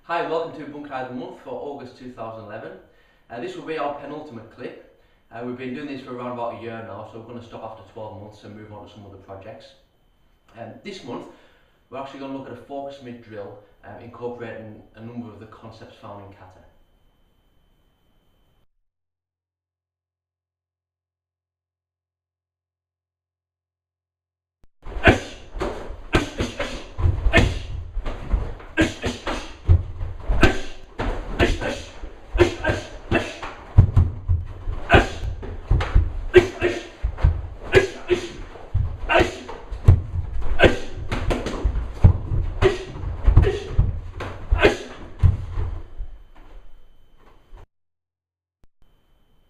Hi, welcome to Bunkai of the Month for August 2011. This will be our penultimate clip. We've been doing this for around about a year now, so we're going to stop after 12 months and move on to some other projects. This month, we're actually going to look at a focus mid drill incorporating a number of the concepts found in kata.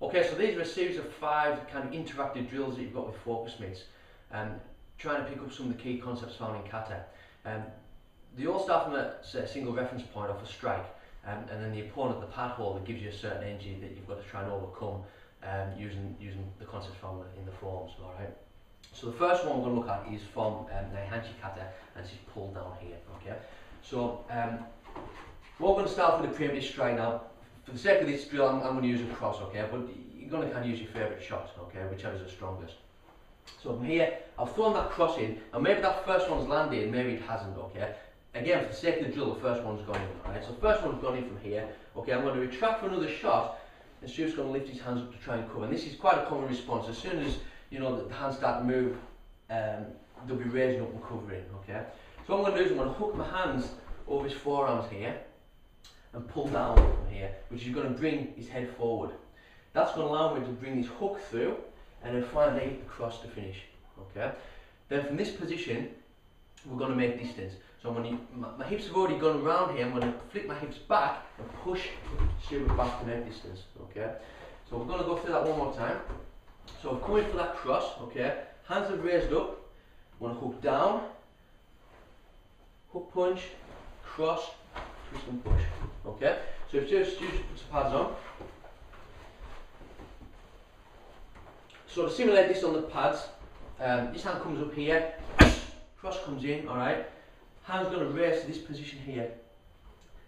Okay, so these are a series of 5 kind of interactive drills that you've got with focus mids, trying to pick up some of the key concepts found in kata. They all start from a single reference point off a strike, and then the opponent, the pad holder, gives you a certain energy that you've got to try and overcome using the concepts found in the forms. All right. So the first one we're going to look at is from Naihanchi kata, and this is pulled down here. Okay. So we're going to start with the preemptive strike now. For the sake of this drill, I'm going to use a cross, okay, but you're going to kind of use your favourite shot, okay, whichever's the strongest. So from here, I've thrown that cross in, and maybe that first one's landed, maybe it hasn't, okay. Again, for the sake of the drill, the first one's gone in, alright. So the first one's gone in from here, okay, I'm going to retract for another shot, and Stu's going to lift his hands up to try and cover. And this is quite a common response. As soon as, you know, the hands start to move, they'll be raising up and covering, okay. So what I'm going to do is I'm going to hook my hands over his forearms here, and pull down from here, which is going to bring his head forward. That's going to allow me to bring this hook through and then finally across to finish. Okay. Then from this position, we're going to make distance. So I'm going to, my hips have already gone around here. I'm going to flick my hips back and push Stuart back to make distance. Okay. So we're going to go through that one more time. So I'm coming for that cross. Okay. Hands are raised up. I'm going to hook down, hook punch, cross, twist and push. Okay, so if Stu just puts the pads on. So to simulate this on the pads, this hand comes up here, cross comes in, alright. Hand's going to raise to this position here.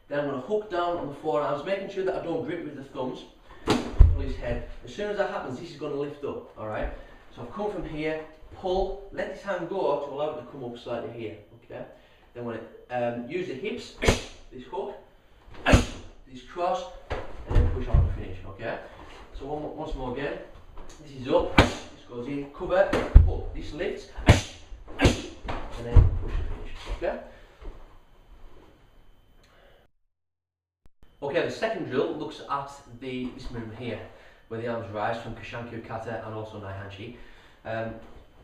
Then I'm going to hook down on the forearms, making sure that I don't grip with the thumbs, pull his head. As soon as that happens, this is going to lift up, alright. So I've come from here, pull, let this hand go to allow it to come up slightly here, okay. Then when it, use the hips, this hook, this cross, and then push on to finish, okay? So once more again, this is up, this goes in, cover, pull, this lifts, and then push to finish, okay? Okay, the second drill looks at this movement here, where the arms rise from Kashankyu kata and also Naihanchi.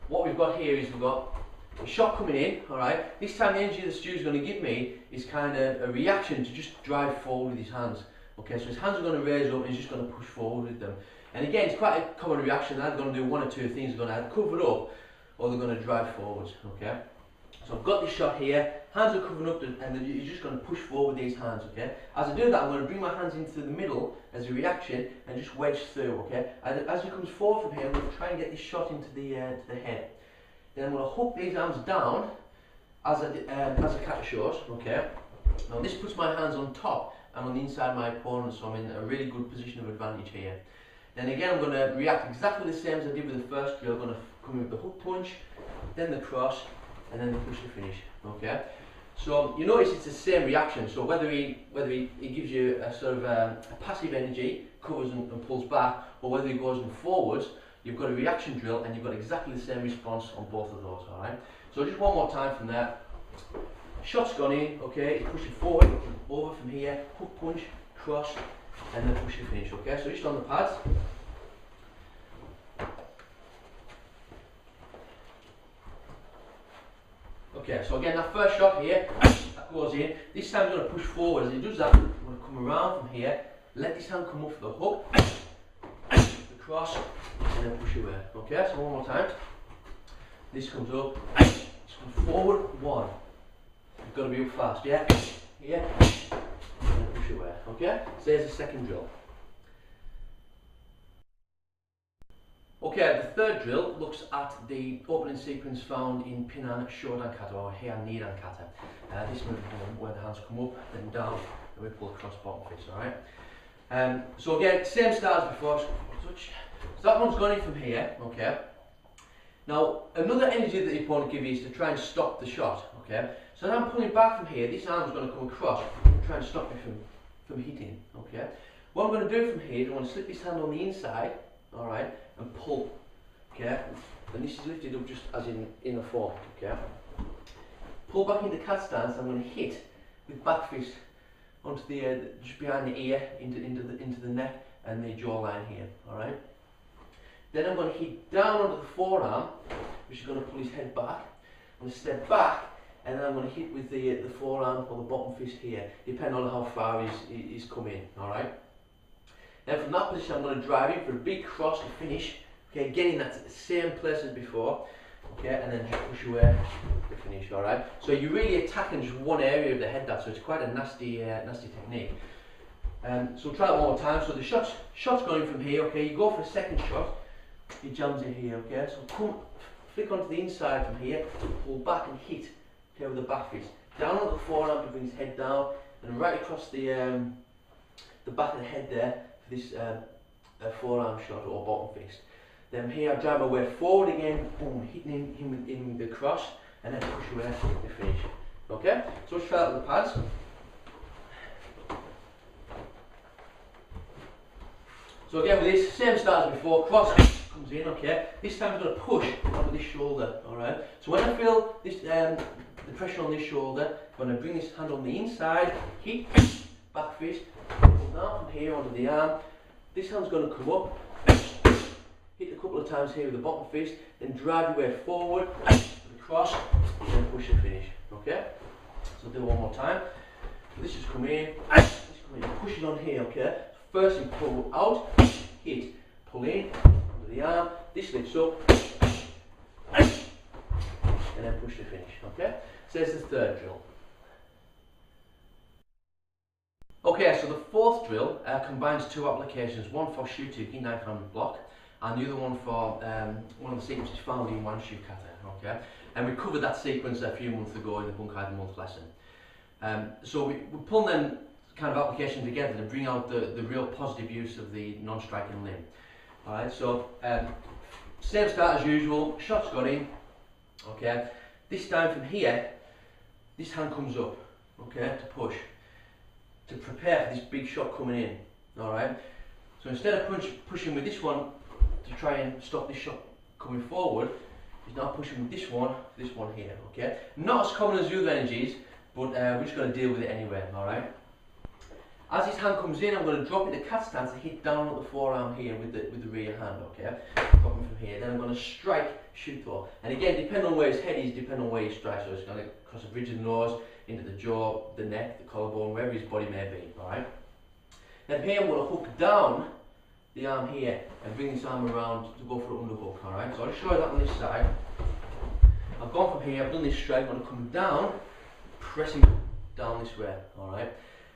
What we've got here is we've got a shot coming in, alright. This time the energy that Stu's going to give me is kind of a reaction to just drive forward with his hands. Okay, so his hands are going to raise up and he's just going to push forward with them. And again, it's quite a common reaction. They're going to do one or two things. They're going to either cover up or they're going to drive forwards. Okay, so I've got this shot here. Hands are covering up and then you're just going to push forward with these hands. Okay, as I do that, I'm going to bring my hands into the middle as a reaction and just wedge through. Okay, and as he comes forward from here, I'm going to try and get this shot into the head. Then I'm going to hook these arms down as a kata shows, okay. Now this puts my hands on top and on the inside of my opponent, so I'm in a really good position of advantage here. Then again I'm going to react exactly the same as I did with the first drill. I'm going to come in with the hook punch, then the cross, and then the push to finish, okay. So you notice it's the same reaction, so whether he gives you a sort of a passive energy, covers and pulls back, or whether he goes in forwards, you've got a reaction drill and you've got exactly the same response on both of those, alright? So just one more time from there. Shot's gone in, okay, he's pushing forward, over from here, hook punch, cross, and then push to finish, okay? So just on the pads. Okay, so again, that first shot here, that goes in. This time he's going to push forward. As he does that, I'm going to come around from here, let this hand come up for the hook, the cross, and then push away. Okay, so one more time. This comes up, this comes forward, one. You've got to be up fast, yeah? Here, and then push away. Okay, so there's the second drill. Okay, the third drill looks at the opening sequence found in Pinan Shodan kata or Heian Nidan kata. This movement where the hands come up, then down, and we pull across bottom fist, alright? So again, same start as before, so that one's gone in from here, okay? Now, another energy that the opponent give you is to try and stop the shot, okay? So now I'm pulling back from here, this arm's going to come across and try and stop me from hitting, okay? What I'm going to do from here is I'm going to slip this hand on the inside, alright, and pull, okay? And this is lifted up just as in a form, okay? Pull back into cat stance, I'm going to hit with back fist onto the, just behind the ear, into the neck and the jawline here, alright? Then I'm going to hit down onto the forearm, which is going to pull his head back. I'm going to step back, and then I'm going to hit with the forearm or the bottom fist here, depending on how far he's come in, alright? Then from that position I'm going to drive in for a big cross to finish, okay, getting that to the same place as before, okay, and then just push away to finish, alright? So you're really attacking just one area of the head, so it's quite a nasty technique. So try it one more time. So the shot's going from here, okay, you go for a second shot, he jams in here, okay, so flick onto the inside from here, pull back and hit, okay, with the back fist. Down onto the forearm to bring his head down, and right across the back of the head there for this forearm shot or bottom fist. Then here I drive my way forward again, boom, hitting him in the cross, and then push away to finish. Okay, so let's try that with the pads. So again with this, same start as before, cross comes in, okay. This time I'm going to push onto this shoulder, alright. So when I feel this, the pressure on this shoulder, I'm going to bring this hand on the inside, hit, back fist, pull down from here onto the arm. This hand's going to come up, hit a couple of times here with the bottom fist, then drive your way forward, cross, and then push and finish, okay. So do it one more time. So this is come in, push it on here, okay. First you pull out, hit, pull in, under the arm, this lifts up, and then push to finish, okay? So there's the third drill. Okay, so the fourth drill combines two applications, one for Shutuki, knife hand block, and the other one for one of the sequences found in one shoe kata, okay? And we covered that sequence a few months ago in the Bunkai month lesson. So we pull them kind of application together to bring out the real positive use of the non-striking limb. Alright, so same start as usual, shot's got in, okay. This time from here, this hand comes up, okay, to push, to prepare for this big shot coming in, alright. So instead of pushing with this one to try and stop this shot coming forward, he's now pushing with this one here, okay. Not as common as the other energies, but we're just going to deal with it anyway, alright. As his hand comes in, I'm going to drop into cat stance and hit down on the forearm here with the rear hand, okay? Dropping from here. Then I'm going to strike Shuto. And again, depending on where his head is, depending on where he strikes. So it's going to cross the bridge of the nose, into the jaw, the neck, the collarbone, wherever his body may be, alright? Then here I'm going to hook down the arm here and bring this arm around to go for an underhook, alright? So I'll just show you that on this side. I've gone from here, I've done this strike, I'm going to come down, pressing down this way, alright?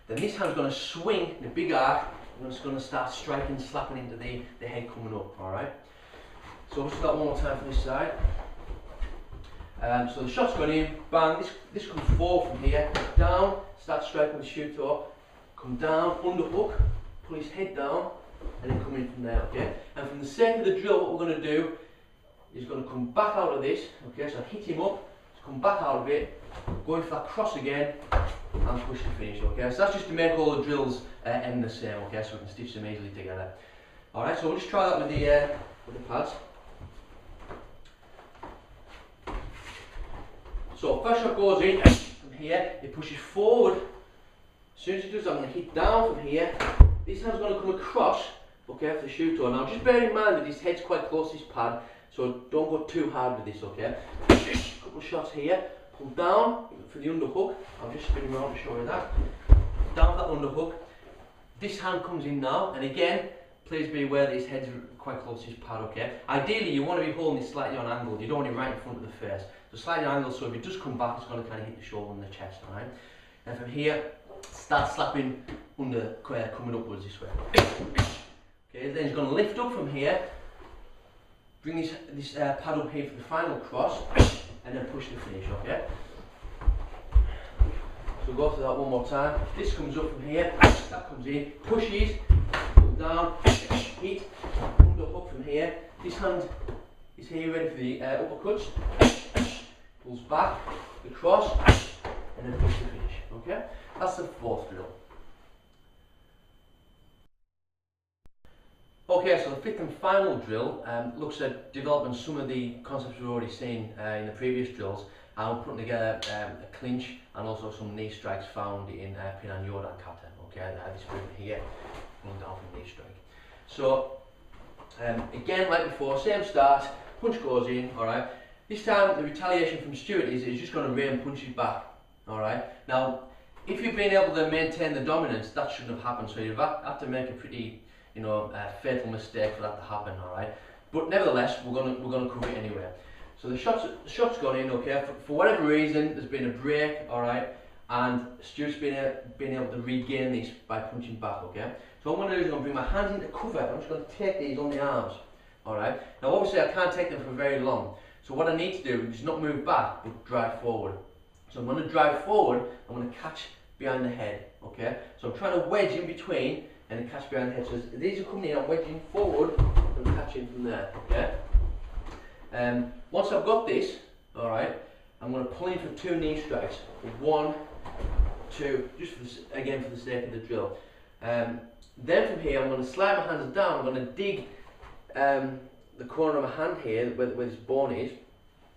Then this hand's going to swing in a big arc, and it's going to start striking, slapping into the head coming up, alright? So let's do that one more time from this side. So the shot's gone in, bang, this comes forward from here, down, start striking with the Shuto, come down, underhook, pull his head down, and then come in from there, okay? And from the sake of the drill, what we're going to do is going to come back out of this, okay? So hit him up, come back out of it, going for that cross again, and push to finish, okay? So that's just to make all the drills end the same, okay? So we can stitch them easily together. Alright, so we'll just try that with the pads. So first shot goes in from here, it pushes forward. As soon as he does that, I'm going to hit down from here. This hand's going to come across, okay, for the Shuto. Now just bear in mind that his head's quite close to his pad, so don't go too hard with this, okay? A couple of shots here. Pull down for the underhook. I'll just spin him around to show you that. Down for that underhook. This hand comes in now, and again, please be aware that his head's quite close to his pad, okay? Ideally, you want to be holding this slightly on angle. You don't want it right in front of the face. So slightly on angle, so if it does come back, it's going to kind of hit the shoulder and the chest, alright? And from here, start slapping under, coming upwards this way. Okay, then he's going to lift up from here, bring this pad up here for the final cross, and then push to finish, okay? So So we'll go through that one more time. This comes up from here, that comes in, pushes, pull down, hit, underhook from here. This hand is here ready for the uppercuts. Pulls back, across, and then push to finish. Okay? That's the fourth drill. Okay, so the fifth and final drill looks at developing some of the concepts we've already seen in the previous drills, and putting together a clinch and also some knee strikes found in Pin and Yodan kata. Okay, this movement here, going down from knee strike. So again, like before, same start, punch goes in. All right. This time the retaliation from Stuart is just going to rain punches back. All right. Now, if you've been able to maintain the dominance, that shouldn't have happened. So you've had to make a pretty fatal mistake for that to happen, all right. But nevertheless, we're gonna cover it anyway. So the shot's gone in, okay. For whatever reason, there's been a break, all right, and Stuart's been able to regain this by punching back, okay. So what I'm gonna do is I'm gonna bring my hands into cover. I'm just gonna take these on the arms, all right. Now, obviously, I can't take them for very long. So what I need to do is not move back, but drive forward. So I'm gonna drive forward. I'm gonna catch behind the head, okay. So I'm trying to wedge in between and catch behind the head. So as these are coming in, I'm wedging forward and catching from there, okay? Once I've got this, alright, I'm going to pull in for 2 knee strikes. 1, 2, just again for the sake of the drill. Then from here, I'm going to slide my hands down. I'm going to dig the corner of my hand here, where this bone is,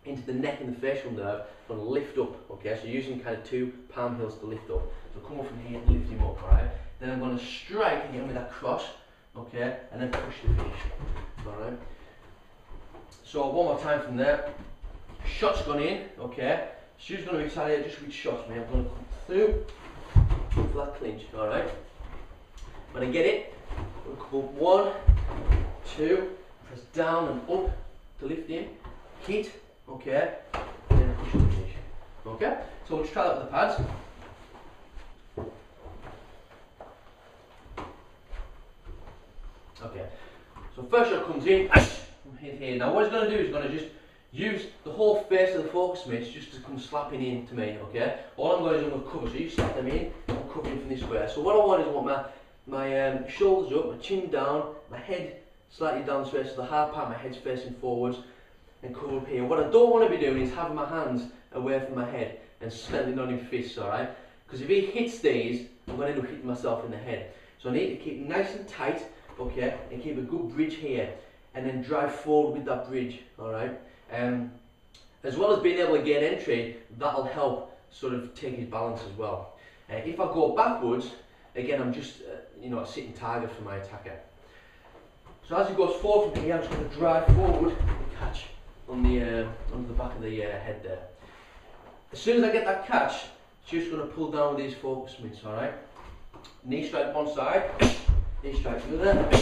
into the neck and the facial nerve. I'm going to lift up, okay? So using kind of 2 palm hills to lift up. So come up from here and lift him up, alright? Then I'm going to strike again with that cross, okay, and then push to finish. Alright. So one more time from there. Shot's gone in, okay. Stu's going to retaliate just with shots, mate. I'm going to come through for that clinch, alright. When I get it, I'm going to come up 1, 2, press down and up to lift him, hit, okay, and then push to finish. Okay? So we'll just try that with the pads. Okay, so first shot comes in from here. Now what he's going to do is going to just use the whole face of the focus mitts just to come slapping in to me, okay? All I'm going to do is I'm going to cover, so you slap them in, I'm covering from this way. So what I want is I want my shoulders up, my chin down, my head slightly down this way, so the hard part of my head's facing forwards, and cover up here. What I don't want to be doing is having my hands away from my head and slamming on in fists, alright? Because if he hits these, I'm going to end up hitting myself in the head. So I need to keep nice and tight, okay, and keep a good bridge here, and then drive forward with that bridge, alright? As well as being able to gain entry, that'll help sort of take his balance as well. If I go backwards, again, I'm just, a sitting target for my attacker. So as he goes forward from here, I'm just going to drive forward and catch on the back of the head there. As soon as I get that catch, just going to pull down with these focus mitts, alright? Knee strike one side, knee strike the other,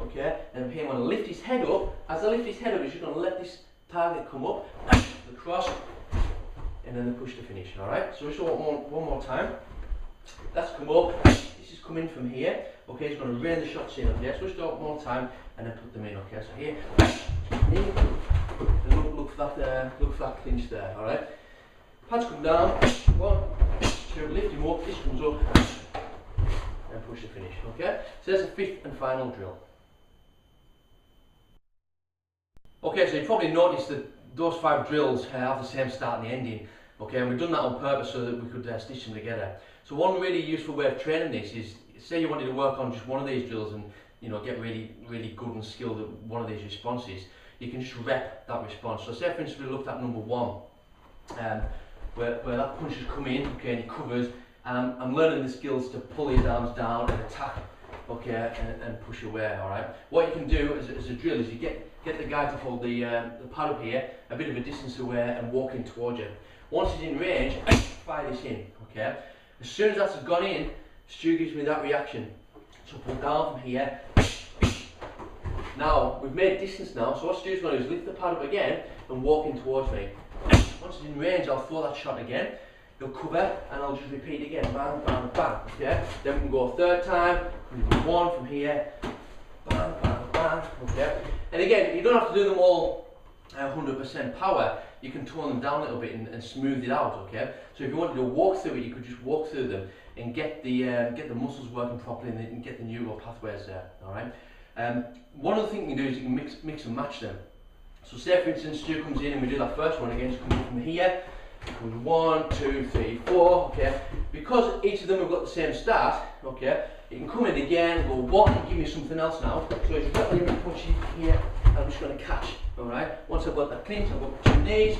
okay? And here I'm going to lift his head up. As I lift his head up, he's just going to let this target come up, the cross, and then the push to finish, alright? So just one more time. That's come up, this is coming from here, okay? He's going to rain the shots in, okay? So just do it one more time, and then put them in, okay? So here, and look for that clinch there, alright? Pads come down, 1, 2, lift him up, this comes up, and push to finish, okay? So there's the fifth and final drill. Okay, so you probably noticed that those 5 drills have the same start and the ending, okay, and we've done that on purpose so that we could stitch them together. So one really useful way of training this is, say you wanted to work on just one of these drills and get really good and skilled at one of these responses, you can just rep that response. So say for instance we looked at number 1, where that punch has come in, okay, and he covers, and I'm learning the skills to pull his arms down and attack, okay, and push away, alright. What you can do as a drill is you get the guy to hold the pad up here, a bit of a distance away, and walk in towards you. Once he's in range, fire this in, okay. As soon as that's gone in, Stu gives me that reaction. So pull down from here. Now, we've made distance now, so what Stu's going to do is lift the pad up again and walk in towards me. Once he's in range, I'll throw that shot again. He'll cover, and I'll just repeat again. Bang, bang, bang, okay. Then we can go a third time, 1 from here. Bang, bang, bang, okay. And again, you don't have to do them all 100% power. you can tone them down a little bit and smooth it out, okay? So if you wanted to walk through it, you could just walk through them and get the muscles working properly and get the neural pathways there, all right? One other thing you can do is you can mix and match them. So say for instance, Stu comes in and we do that first one again, just coming from here, comes 1, 2, 3, 4, okay? Because each of them have got the same start, okay? You can come in again, go 1, and give me something else now. So if you've got your punch here, I'm just going to catch, alright? Once I've got that clean, so I've got 2 knees,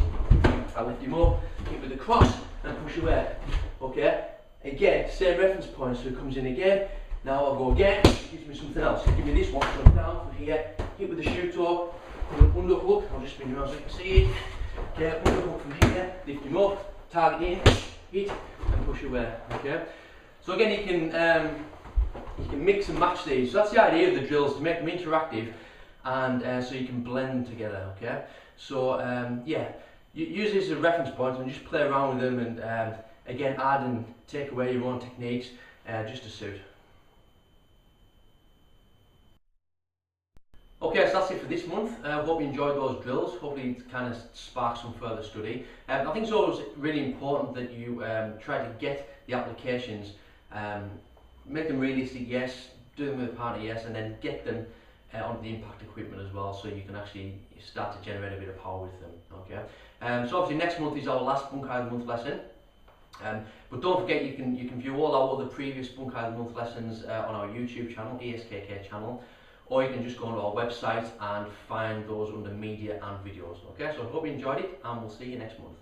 I lift him up, keep with the cross, and push away, okay? Again, same reference point, so it comes in again, now I'll go again, gives me something else. So give me this one, so down from here, hit with the shoe toe, underhook, I'll just spin you around so you can see it. Okay, underhook from here, lift him up, target in, hit, and push away, okay? So again, you can mix and match these. So that's the idea of the drills, to make them interactive and so you can blend them together, okay? So yeah, use these as a reference point and just play around with them and again add and take away your own techniques just to suit. Okay, so that's it for this month. I hope you enjoyed those drills. Hopefully it kind of sparked some further study. I think it's always really important that you try to get the applications, make them realistic, yes, do them with a partner, yes, and then get them onto the impact equipment as well, so you can actually start to generate a bit of power with them. Okay. So obviously next month is our last Bunkai of the Month lesson. But don't forget you can view all our other previous Bunkai of the Month lessons on our YouTube channel, E.S.K.K channel, or you can just go onto our website and find those under media and videos. Okay, so I hope you enjoyed it and we'll see you next month.